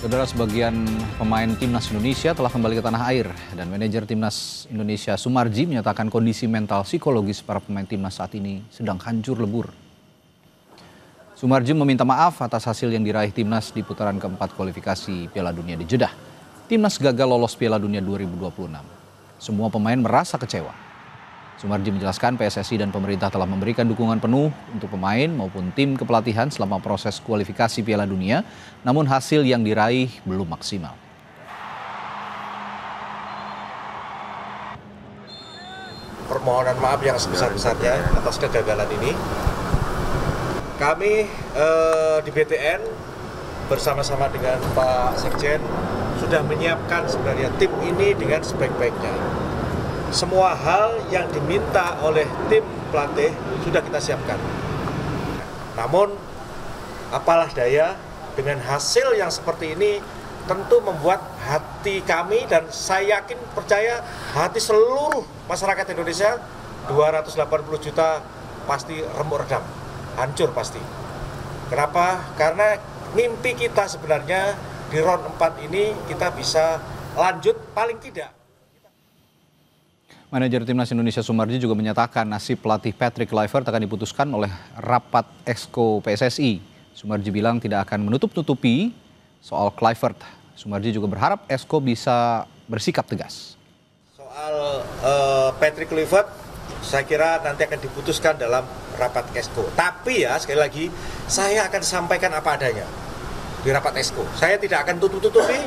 Saudara, sebagian pemain Timnas Indonesia telah kembali ke tanah air dan manajer Timnas Indonesia Sumarji menyatakan kondisi mental psikologis para pemain Timnas saat ini sedang hancur lebur. Sumarji meminta maaf atas hasil yang diraih Timnas di putaran keempat kualifikasi Piala Dunia di Jeddah. Timnas gagal lolos Piala Dunia 2026. Semua pemain merasa kecewa. Sumarji menjelaskan PSSI dan pemerintah telah memberikan dukungan penuh untuk pemain maupun tim kepelatihan selama proses kualifikasi Piala Dunia, namun hasil yang diraih belum maksimal. Permohonan maaf yang sebesar-besarnya atas kegagalan ini. Kami di BTN bersama-sama dengan Pak Sekjen sudah menyiapkan sebenarnya tim ini dengan sebaik-baiknya. Semua hal yang diminta oleh tim pelatih sudah kita siapkan. Namun, apalah daya, dengan hasil yang seperti ini tentu membuat hati kami dan saya yakin percaya hati seluruh masyarakat Indonesia 280 juta pasti remuk redam, hancur pasti. Kenapa? Karena mimpi kita sebenarnya di round 4 ini kita bisa lanjut paling tidak. Manajer Timnas Indonesia Sumarji juga menyatakan nasib pelatih Patrick Kluivert akan diputuskan oleh rapat Exco PSSI. Sumarji bilang tidak akan menutup-nutupi soal Kluivert. Sumarji juga berharap Exco bisa bersikap tegas. Soal Patrick Kluivert, saya kira nanti akan diputuskan dalam rapat Exco. Tapi ya sekali lagi, saya akan sampaikan apa adanya di rapat Exco. Saya tidak akan tutup-tutupi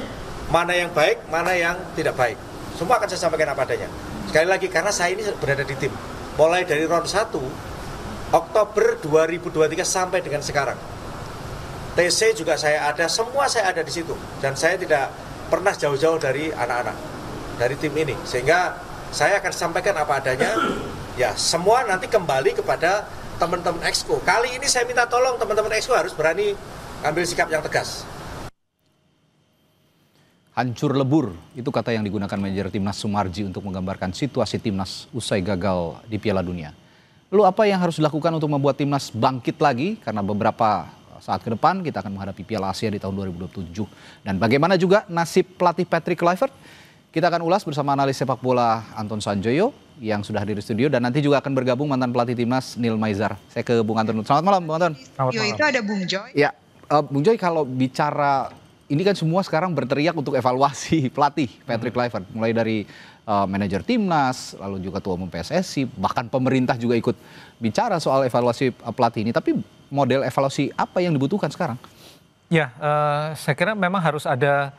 mana yang baik, mana yang tidak baik. Semua akan saya sampaikan apa adanya. Sekali lagi, karena saya ini berada di tim. Mulai dari round 1, Oktober 2023 sampai dengan sekarang. TC juga saya ada, semua saya ada di situ. Dan saya tidak pernah jauh-jauh dari anak-anak, dari tim ini. Sehingga saya akan sampaikan apa adanya. Ya, semua nanti kembali kepada teman-teman Exco. Kali ini saya minta tolong teman-teman Exco harus berani ambil sikap yang tegas. Hancur lebur, itu kata yang digunakan manajer Timnas Sumarji untuk menggambarkan situasi Timnas usai gagal di Piala Dunia. Lalu apa yang harus dilakukan untuk membuat Timnas bangkit lagi? Karena beberapa saat ke depan kita akan menghadapi Piala Asia di tahun 2027. Dan bagaimana juga nasib pelatih Patrick Kluivert? Kita akan ulas bersama analis sepak bola Anton Sanjoyo yang sudah hadir di studio. Dan nanti juga akan bergabung mantan pelatih Timnas Nil Maizar. Saya ke Bung Anton. Selamat malam Bung Anton. Selamat malam. Itu ada Bung Joy. Ya, Bung Joy, kalau bicara ini kan semua sekarang berteriak untuk evaluasi pelatih Patrick Kluivert, mulai dari manajer Timnas, lalu juga ketua umum PSSI, bahkan pemerintah juga ikut bicara soal evaluasi pelatih ini. Tapi model evaluasi apa yang dibutuhkan sekarang? Ya, saya kira memang harus ada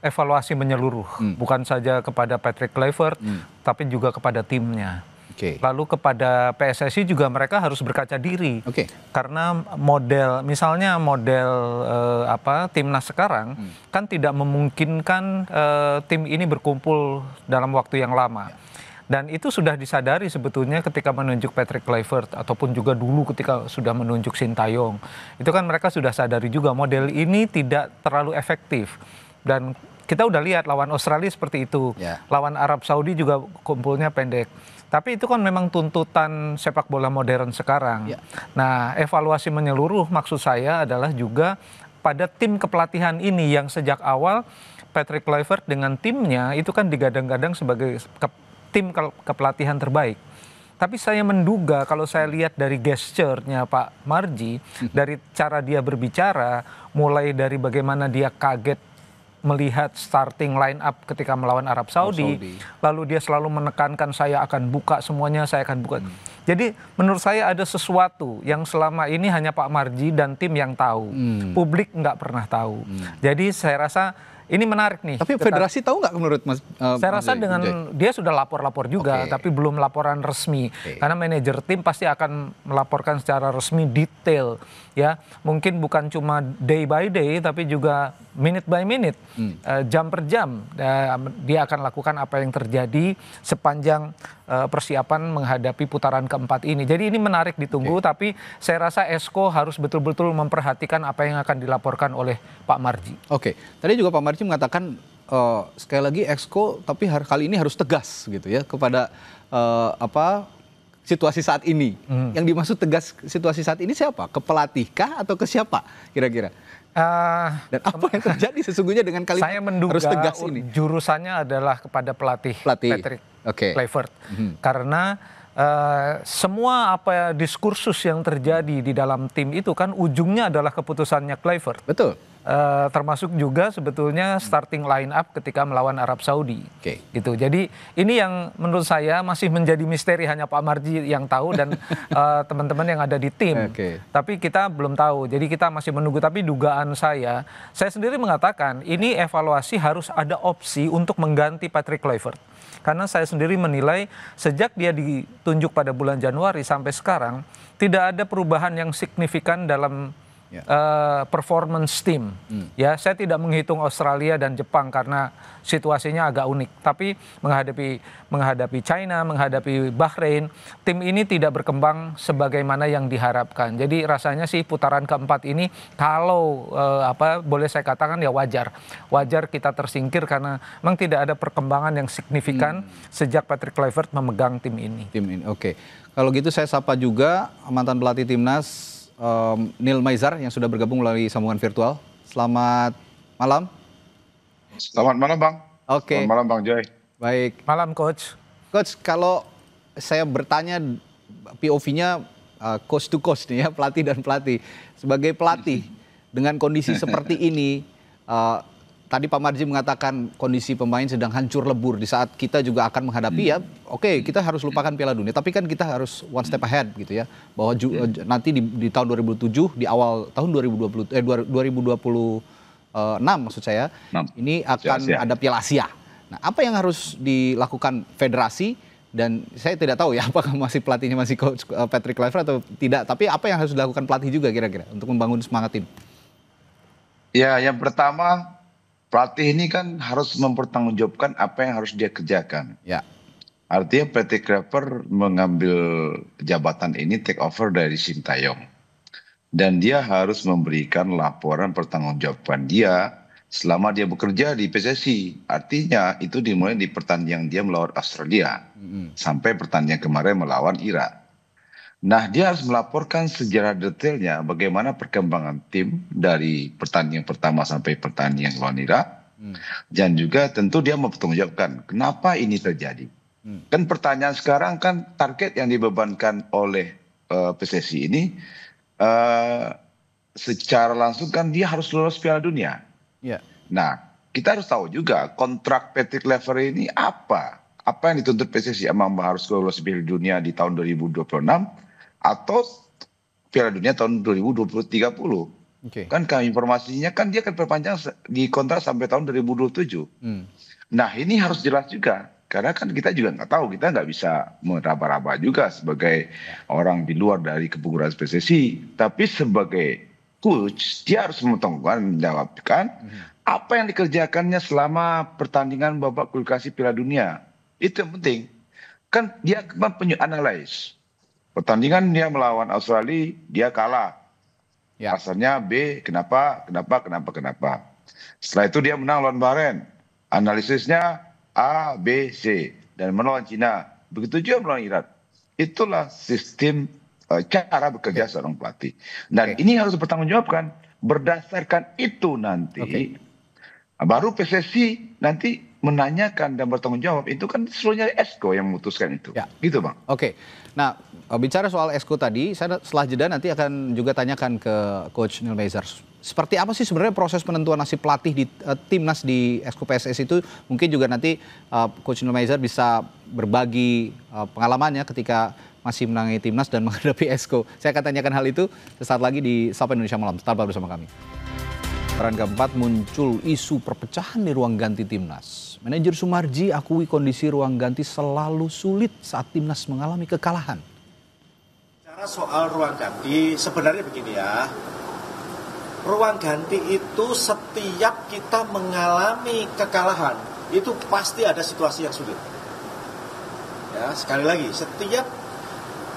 evaluasi menyeluruh, bukan saja kepada Patrick Kluivert, tapi juga kepada timnya. Lalu kepada PSSI juga mereka harus berkaca diri, karena misalnya model Timnas sekarang kan tidak memungkinkan tim ini berkumpul dalam waktu yang lama. Dan itu sudah disadari sebetulnya ketika menunjuk Patrick Kluivert ataupun juga dulu ketika sudah menunjuk Sintayong. Itu kan mereka sudah sadari juga model ini tidak terlalu efektif. Dan kita udah lihat lawan Australia seperti itu, lawan Arab Saudi juga kumpulnya pendek. Tapi itu kan memang tuntutan sepak bola modern sekarang. Nah, evaluasi menyeluruh maksud saya adalah juga pada tim kepelatihan ini yang sejak awal Patrick Kluivert dengan timnya itu kan digadang-gadang sebagai tim kepelatihan terbaik. Tapi saya menduga kalau saya lihat dari gesture-nya Pak Marji, dari cara dia berbicara, mulai dari bagaimana dia kaget melihat starting line up ketika melawan Arab Saudi, lalu dia selalu menekankan saya akan buka semuanya, saya akan buka. Jadi menurut saya ada sesuatu yang selama ini hanya Pak Marji dan tim yang tahu, publik nggak pernah tahu. Jadi saya rasa ini menarik nih. Tapi federasi tahu nggak menurut Mas? Saya rasa dengan dia sudah lapor-lapor juga, tapi belum laporan resmi. Karena manajer tim pasti akan melaporkan secara resmi detail, ya. Mungkin bukan cuma day by day, tapi juga minute by minute, jam per jam. Dia akan lakukan apa yang terjadi sepanjang persiapan menghadapi putaran keempat ini. Jadi ini menarik ditunggu, tapi saya rasa Exco harus betul-betul memperhatikan apa yang akan dilaporkan oleh Pak Marji. Tadi juga Pak Marji mengatakan sekali lagi Exco, tapi kali ini harus tegas gitu ya kepada situasi saat ini. Yang dimaksud tegas situasi saat ini siapa? Ke pelatih kah atau ke siapa kira-kira? Dan apa yang terjadi sesungguhnya dengan kalimat saya menduga harus tegas ini? Jurusannya adalah kepada pelatih. Patrick Kluivert. Karena semua diskursus yang terjadi di dalam tim itu kan ujungnya adalah keputusannya Kluivert. Betul. Termasuk juga sebetulnya starting line up ketika melawan Arab Saudi. Gitu. Jadi ini yang menurut saya masih menjadi misteri, hanya Pak Marji yang tahu dan teman-teman yang ada di tim. Tapi kita belum tahu. Jadi kita masih menunggu. Tapi dugaan saya sendiri mengatakan ini evaluasi harus ada opsi untuk mengganti Patrick Kluivert. Karena saya sendiri menilai sejak dia ditunjuk pada bulan Januari sampai sekarang tidak ada perubahan yang signifikan dalam performance tim. Ya, saya tidak menghitung Australia dan Jepang karena situasinya agak unik. Tapi menghadapi China, menghadapi Bahrain, tim ini tidak berkembang sebagaimana yang diharapkan. Jadi rasanya sih putaran keempat ini kalau boleh saya katakan ya wajar kita tersingkir karena memang tidak ada perkembangan yang signifikan sejak Patrick Kluivert memegang tim ini. Oke. Kalau gitu saya sapa juga mantan pelatih timnas Neil Maizar yang sudah bergabung melalui sambungan virtual. Selamat malam. Selamat malam Bang. Oke. Selamat malam Bang Joy. Baik. Malam Coach. Coach, kalau saya bertanya POV-nya coach to coach nih ya, pelatih dan pelatih. Sebagai pelatih dengan kondisi seperti ini, tadi Pak Marji mengatakan kondisi pemain sedang hancur lebur di saat kita juga akan menghadapi kita harus lupakan Piala Dunia, tapi kan kita harus one step ahead gitu ya, bahwa nanti di tahun 2007 di awal tahun 2026 maksud saya ini akan ada Piala Asia. Nah, apa yang harus dilakukan federasi, dan saya tidak tahu ya apakah pelatihnya masih coach Patrick Kluivert atau tidak, tapi apa yang harus dilakukan pelatih juga kira-kira untuk membangun semangat tim? Ya, yang pertama pelatih ini kan harus mempertanggungjawabkan apa yang harus dia kerjakan. Ya. Artinya Patrick Kluivert mengambil jabatan ini take over dari Sintayong. Dan dia harus memberikan laporan pertanggungjawaban dia selama dia bekerja di PSSI. Artinya itu dimulai di pertandingan dia melawan Australia. Sampai pertandingan kemarin melawan Irak. Nah, dia harus melaporkan sejarah detailnya bagaimana perkembangan tim dari pertandingan pertama sampai pertandingan lawan Irak. Dan juga tentu dia mempertanggungjawabkan kenapa ini terjadi. Kan pertanyaan sekarang kan target yang dibebankan oleh PSSI ini secara langsung kan dia harus lolos Piala Dunia. Nah, kita harus tahu juga kontrak Patrick Kluivert ini apa yang dituntut PSSI, emang harus lolos Piala Dunia di tahun 2026 atau Piala Dunia tahun 2030. Kan informasinya kan dia akan perpanjang di kontrak sampai tahun 2027. Nah, ini harus jelas juga. Karena kan kita juga nggak tahu, kita nggak bisa meraba-raba juga sebagai orang di luar dari kepengurusan PSSI. Tapi sebagai coach, dia harus menjawabkan apa yang dikerjakannya selama pertandingan babak kualifikasi Piala Dunia. Itu yang penting. Kan dia punya analis. Pertandingan dia melawan Australia, dia kalah. Alasannya B, kenapa. Setelah itu dia menang lawan Bahrain. Analisisnya A, B, C. Dan melawan Cina. Begitu juga melawan Irak. Itulah sistem cara bekerja seorang pelatih. Dan ini harus bertanggungjawabkan. Berdasarkan itu nanti, baru PSSI nanti menanyakan dan bertanggung jawab. Itu kan seluruhnya Esko yang memutuskan itu. Gitu Bang. Nah, bicara soal Esko tadi, saya setelah jeda nanti akan juga tanyakan ke Coach Neil Maizar. Seperti apa sih sebenarnya proses penentuan nasib pelatih di timnas di Esko PSSI itu? Mungkin juga nanti Coach Neil Maizar bisa berbagi pengalamannya ketika masih menangani timnas dan menghadapi Esko. Saya akan tanyakan hal itu sesaat lagi di Sapa Indonesia Malam. Tetaplah bersama kami. Peran keempat, muncul isu perpecahan di ruang ganti timnas. Manajer Sumarji akui kondisi ruang ganti selalu sulit saat timnas mengalami kekalahan. Cara soal ruang ganti sebenarnya begini ya. Ruang ganti itu setiap kita mengalami kekalahan, itu pasti ada situasi yang sulit. Ya, sekali lagi, setiap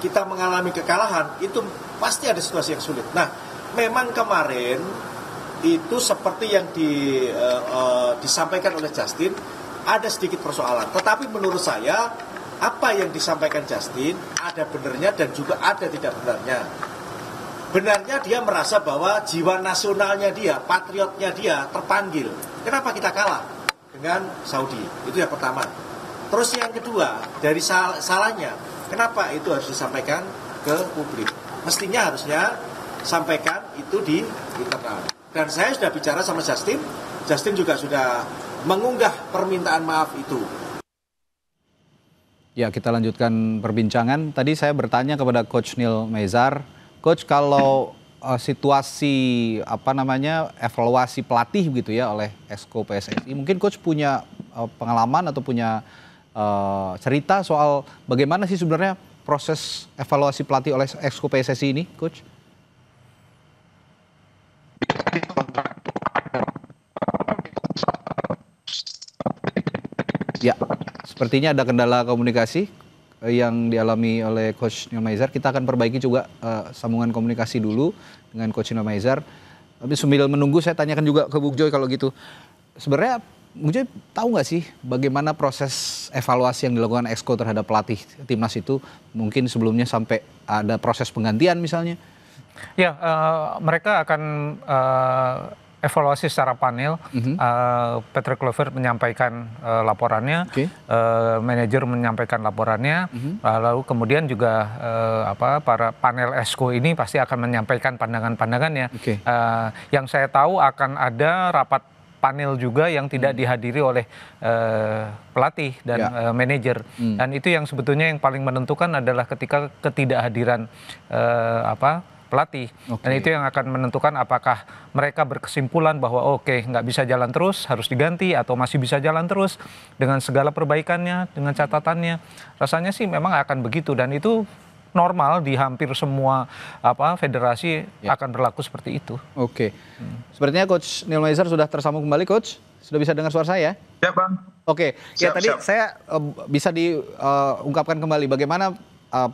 kita mengalami kekalahan, itu pasti ada situasi yang sulit. Nah, memang kemarin itu seperti yang disampaikan oleh Justin, ada sedikit persoalan. Tetapi menurut saya apa yang disampaikan Justin ada benarnya dan juga ada tidak benarnya. Benarnya dia merasa bahwa jiwa nasionalnya dia, patriotnya dia terpanggil. Kenapa kita kalah dengan Saudi? Itu yang pertama. Terus yang kedua, dari salahnya, kenapa itu harus disampaikan ke publik? Mestinya harusnya sampaikan itu di internal. Dan saya sudah bicara sama Justin, Justin juga sudah mengunggah permintaan maaf itu. Ya, kita lanjutkan perbincangan. Tadi saya bertanya kepada Coach Neil Maizar, Coach, kalau situasi evaluasi pelatih gitu ya oleh Exco PSSI, mungkin Coach punya pengalaman atau punya cerita soal bagaimana sih sebenarnya proses evaluasi pelatih oleh Exco PSSI ini, Coach? Ya, sepertinya ada kendala komunikasi yang dialami oleh Coach Neil Maizar. Kita akan perbaiki juga sambungan komunikasi dulu dengan Coach Neil Maizar. Tapi sambil menunggu saya tanyakan juga ke Bung Joy kalau gitu. Sebenarnya Bung Joy tahu nggak sih bagaimana proses evaluasi yang dilakukan Exco terhadap pelatih timnas itu? Mungkin sebelumnya sampai ada proses penggantian misalnya? Ya, mereka akan evaluasi secara panel. Patrick Kluivert menyampaikan laporannya, manajer menyampaikan laporannya, lalu kemudian juga para panel Exco ini pasti akan menyampaikan pandangan-pandangannya. Yang saya tahu akan ada rapat panel juga yang tidak dihadiri oleh pelatih dan manajer. Dan itu yang sebetulnya yang paling menentukan adalah ketika ketidakhadiran pelatih. Dan itu yang akan menentukan apakah mereka berkesimpulan bahwa nggak bisa jalan terus, harus diganti, atau masih bisa jalan terus dengan segala perbaikannya, dengan catatannya. Rasanya sih memang akan begitu, dan itu normal di hampir semua federasi akan berlaku seperti itu. Sepertinya Coach Neil Maizar sudah tersambung kembali, Coach. Sudah bisa dengar suara saya? Ya, Bang. Tadi saya bisa diungkapkan kembali bagaimana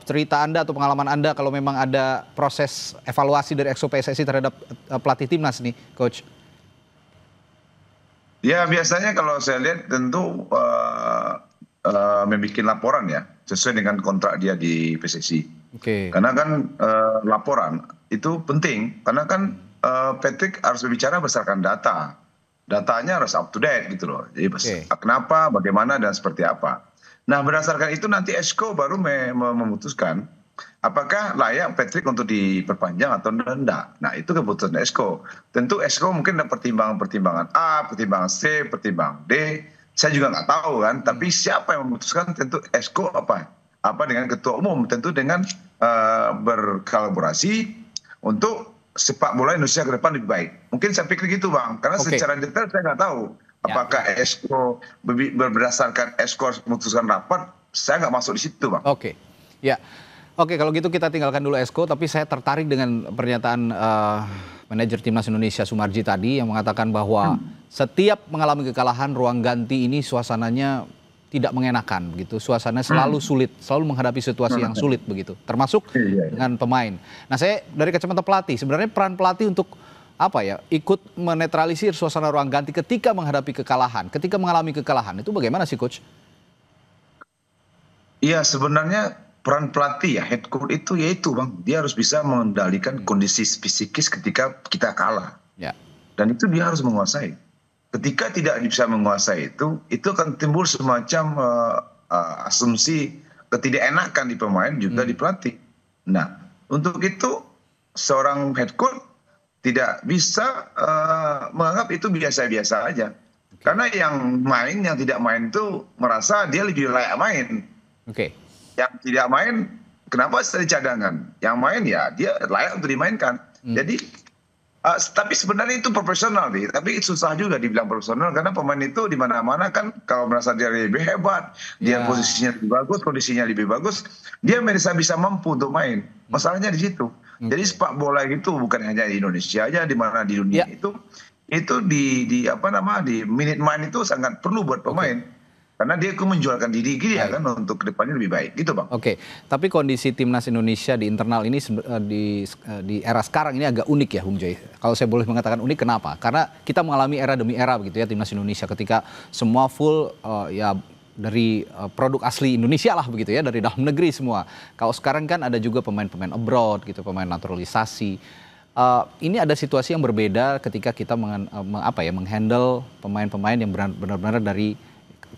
cerita Anda atau pengalaman Anda kalau memang ada proses evaluasi dari Exco PSSI terhadap pelatih timnas nih, Coach? Ya, biasanya kalau saya lihat tentu membuat laporan ya, sesuai dengan kontrak dia di PSSI. Karena kan laporan itu penting, karena kan Patrick harus berbicara berdasarkan data. Datanya harus up to date gitu loh. Jadi kenapa, bagaimana, dan seperti apa. Nah, berdasarkan itu nanti Exco baru memutuskan apakah layak Patrick untuk diperpanjang atau tidak. Nah, itu keputusan Exco. Tentu Exco mungkin ada pertimbangan A, pertimbangan C, pertimbangan D. Saya juga nggak tahu kan. Tapi siapa yang memutuskan tentu Exco apa dengan ketua umum. Tentu dengan berkolaborasi untuk sepak bola Indonesia ke depan lebih baik. Mungkin saya pikir gitu, Bang. Karena secara detail saya nggak tahu. Apakah Exco berdasarkan Exco memutuskan rapat, saya nggak masuk di situ, Bang. Kalau gitu kita tinggalkan dulu Exco, tapi saya tertarik dengan pernyataan manajer Timnas Indonesia Sumarji tadi yang mengatakan bahwa setiap mengalami kekalahan ruang ganti ini suasananya tidak mengenakan begitu, suasananya selalu sulit, selalu menghadapi situasi yang sulit begitu, termasuk dengan pemain. Nah, saya dari kacamata pelatih, sebenarnya peran pelatih untuk ikut menetralisir suasana ruang ganti ketika menghadapi kekalahan, ketika mengalami kekalahan, itu bagaimana sih, Coach? Iya, sebenarnya peran pelatih head coach itu yaitu, Bang, dia harus bisa mengendalikan kondisi psikis ketika kita kalah. Dan itu dia harus menguasai. Ketika tidak bisa menguasai itu akan timbul semacam asumsi ketidakenakan di pemain juga di pelatih. Nah, untuk itu seorang head coach tidak bisa menganggap itu biasa-biasa aja. Karena yang tidak main itu merasa dia lebih layak main. Yang tidak main, kenapa jadi cadangan? Yang main ya dia layak untuk dimainkan. Jadi, tapi sebenarnya itu profesional nih. Tapi susah juga dibilang profesional karena pemain itu di mana-mana kan kalau merasa dia lebih hebat, dia posisinya lebih bagus, kondisinya lebih bagus, dia bisa mampu untuk main. Masalahnya di situ. Jadi sepak bola itu bukan hanya di Indonesia aja, di mana di dunia itu di minute main itu sangat perlu buat pemain. Karena dia menjualkan diri dia kan untuk kedepannya lebih baik, gitu, Bang. Tapi kondisi timnas Indonesia di internal ini di era sekarang ini agak unik ya, Bung Joy. Kalau saya boleh mengatakan unik, kenapa? Karena kita mengalami era demi era begitu ya timnas Indonesia ketika semua full dari produk asli Indonesia lah begitu ya, dari dalam negeri semua. Kalau sekarang kan ada juga pemain-pemain abroad gitu, pemain naturalisasi. Ini ada situasi yang berbeda ketika kita menghandle pemain-pemain yang benar-benar dari,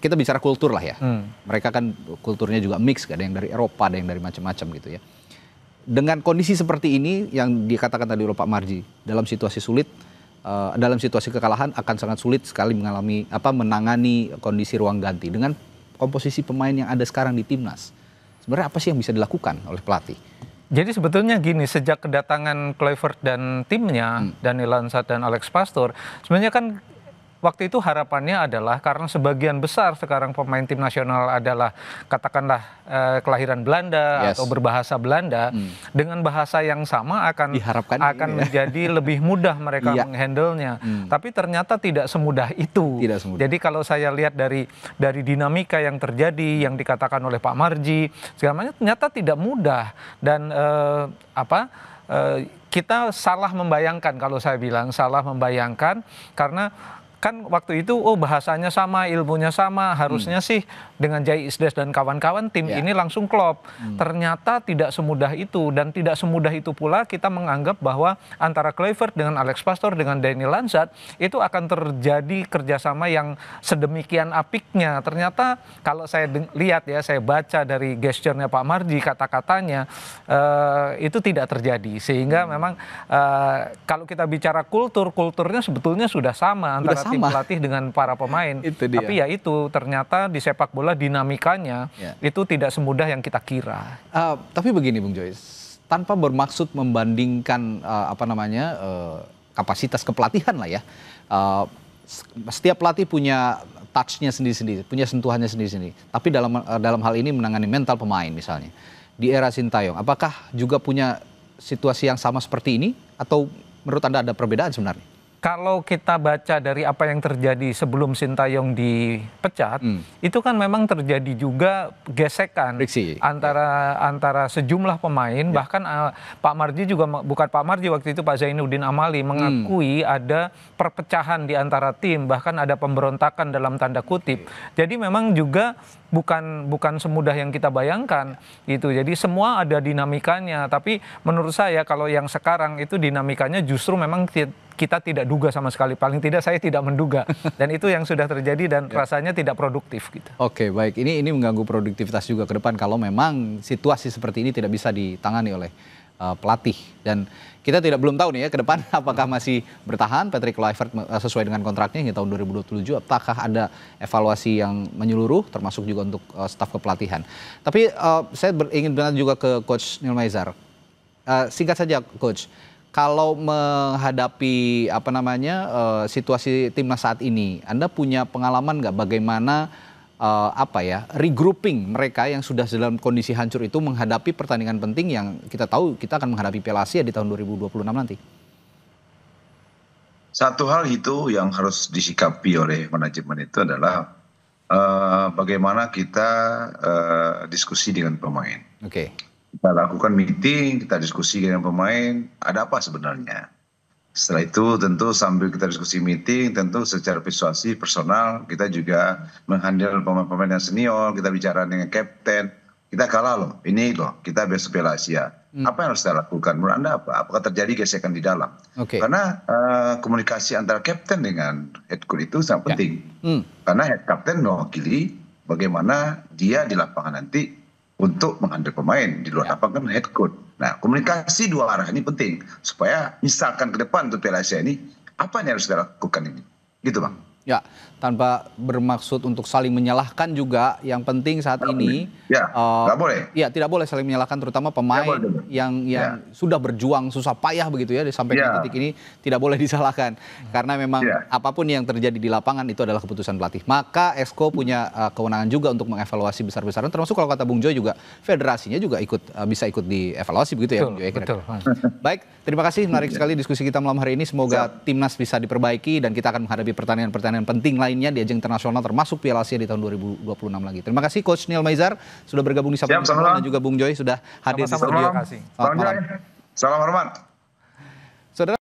kita bicara kultur lah ya. Mereka kan kulturnya juga mix, ada yang dari Eropa, ada yang dari macam-macam gitu ya. Dengan kondisi seperti ini yang dikatakan tadi oleh Pak Marji, dalam situasi sulit, dalam situasi kekalahan akan sangat sulit sekali menangani kondisi ruang ganti dengan komposisi pemain yang ada sekarang di timnas. Sebenarnya apa sih yang bisa dilakukan oleh pelatih? Jadi sebetulnya gini, sejak kedatangan Kluivert dan timnya, Daniel Lansat dan Alex Pastoor, sebenarnya kan waktu itu harapannya adalah karena sebagian besar sekarang pemain tim nasional adalah katakanlah kelahiran Belanda atau berbahasa Belanda, dengan bahasa yang sama akan menjadi lebih mudah mereka menghandle-nya. Tapi ternyata tidak semudah itu. Jadi kalau saya lihat dari dinamika yang terjadi, yang dikatakan oleh Pak Marji, segalanya ternyata tidak mudah dan kita salah membayangkan, kalau saya bilang salah membayangkan, karena kan waktu itu bahasanya sama, ilmunya sama, harusnya sih dengan Jai Isdes dan kawan-kawan tim ini langsung klop. Ternyata tidak semudah itu, dan tidak semudah itu pula kita menganggap bahwa antara Kluivert dengan Alex Pastoor dengan Daniel Lansat itu akan terjadi kerjasama yang sedemikian apiknya. Ternyata kalau saya lihat ya, saya baca dari gesturnya Pak Marji, kata-katanya itu tidak terjadi, sehingga memang kalau kita bicara kulturnya sebetulnya sudah sama antara tim pelatih dengan para pemain. Tapi ya itu ternyata di sepak bola dinamikanya itu tidak semudah yang kita kira. Tapi begini Bung Joyce, tanpa bermaksud membandingkan kapasitas kepelatihan lah ya. Setiap pelatih punya touch-nya sendiri-sendiri, punya sentuhannya sendiri-sendiri. Tapi dalam hal ini menangani mental pemain misalnya. Di era Sintayong, apakah juga punya situasi yang sama seperti ini atau menurut Anda ada perbedaan sebenarnya? Kalau kita baca dari apa yang terjadi sebelum Sintayong dipecat, itu kan memang terjadi juga gesekan antara sejumlah pemain, bahkan Pak Marji juga, bukan Pak Marji waktu itu, Pak Zainuddin Amali mengakui ada perpecahan di antara tim, bahkan ada pemberontakan dalam tanda kutip. Jadi memang juga bukan semudah yang kita bayangkan gitu. Jadi semua ada dinamikanya, tapi menurut saya kalau yang sekarang itu dinamikanya justru memang kita tidak duga sama sekali, paling tidak saya tidak menduga, dan itu yang sudah terjadi dan rasanya tidak produktif gitu. Oke, baik, ini mengganggu produktivitas juga ke depan kalau memang situasi seperti ini tidak bisa ditangani oleh pelatih, dan kita belum tahu nih ya ke depan apakah masih bertahan Patrick Kluivert sesuai dengan kontraknya hingga tahun 2027, apakah ada evaluasi yang menyeluruh termasuk juga untuk staf kepelatihan. Tapi saya ingin bertanya juga ke Coach Neil Maizar. Singkat saja Coach, kalau menghadapi situasi timnas saat ini, Anda punya pengalaman nggak bagaimana regrouping mereka yang sudah dalam kondisi hancur itu menghadapi pertandingan penting yang kita tahu kita akan menghadapi Piala Asia di tahun 2026 nanti? Satu hal itu yang harus disikapi oleh manajemen itu adalah bagaimana kita diskusi dengan pemain. Oke. Kita lakukan meeting, kita diskusi dengan pemain, ada apa sebenarnya. Setelah itu tentu sambil kita diskusi meeting, tentu secara persuasi personal, kita juga menghandle pemain-pemain yang senior, kita bicara dengan kapten, kita kalah loh, ini loh, kita besok Piala Asia. Apa yang harus kita lakukan? Menurut Anda apa? Apakah terjadi gesekan di dalam? Karena komunikasi antara kapten dengan head coach itu sangat penting. Karena head kapten mewakili bagaimana dia di lapangan nanti untuk menghandle pemain, di luar lapangan kan head coach. Nah, komunikasi dua arah ini penting supaya misalkan ke depan untuk Piala Asia ini apa yang harus kita lakukan ini, gitu Bang. Ya, tanpa bermaksud untuk saling menyalahkan juga, yang penting saat ini nggak boleh. Ya, tidak boleh saling menyalahkan, terutama pemain yang sudah berjuang susah payah begitu ya sampai di titik ini, tidak boleh disalahkan karena memang apapun yang terjadi di lapangan itu adalah keputusan pelatih. Maka Esko punya kewenangan juga untuk mengevaluasi besar-besaran, termasuk kalau kata Bung Joy juga federasinya juga bisa ikut dievaluasi begitu ya Bung Joy. Betul. Baik, terima kasih, menarik sekali diskusi kita malam hari ini. Semoga timnas bisa diperbaiki dan kita akan menghadapi pertandingan-pertandingan penting lainnya di ajang internasional termasuk Piala Asia di tahun 2026 lagi. Terima kasih Coach Neil Maizar sudah bergabung di Sabtu dan juga Bung Joy sudah hadir di studio. Terima kasih. Salam hormat.